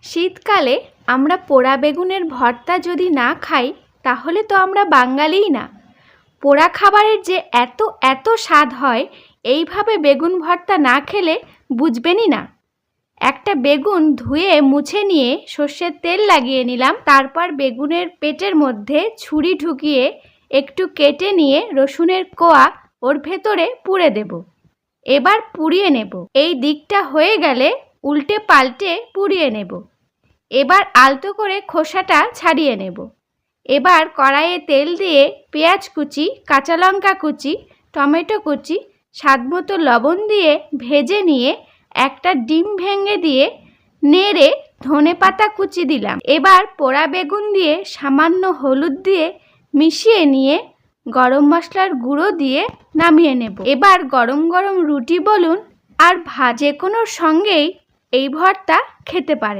শীতকালে আমরা পোড়া বেগুনের ভর্তা যদি না খাই তাহলে তো আমরা বাঙালিই না। পোড়া খাবারের যে এত এত স্বাদ হয়, এইভাবে বেগুন ভর্তা না খেলে বুঝবেনই না। একটা বেগুন ধুয়ে মুছে নিয়ে সর্ষের তেল লাগিয়ে নিলাম। তারপর বেগুনের পেটের মধ্যে ছুরি ঢুকিয়ে একটু কেটে নিয়ে রসুনের কোয়া ওর ভেতরে পুরে দেব। এবার পুড়িয়ে নেব। এই দিকটা হয়ে গেলে উল্টে পাল্টে পুড়িয়ে নেব। এবার আলতো করে খোসাটা ছাড়িয়ে নেব। এবার কড়াইয়ে তেল দিয়ে পেঁয়াজ কুচি, কাঁচা লঙ্কা কুচি, টমেটো কুচি, স্বাদমতো লবণ দিয়ে ভেজে নিয়ে একটা ডিম ভেঙে দিয়ে নেড়ে ধনেপাতা কুচি দিলাম। এবার পোড়া বেগুন দিয়ে সামান্য হলুদ দিয়ে মিশিয়ে নিয়ে গরম মশলার গুঁড়ো দিয়ে নামিয়ে নেব। এবার গরম গরম রুটি বলুন আর ভাজে কোনোর সঙ্গেই এই ভর্তা খেতে পারেন।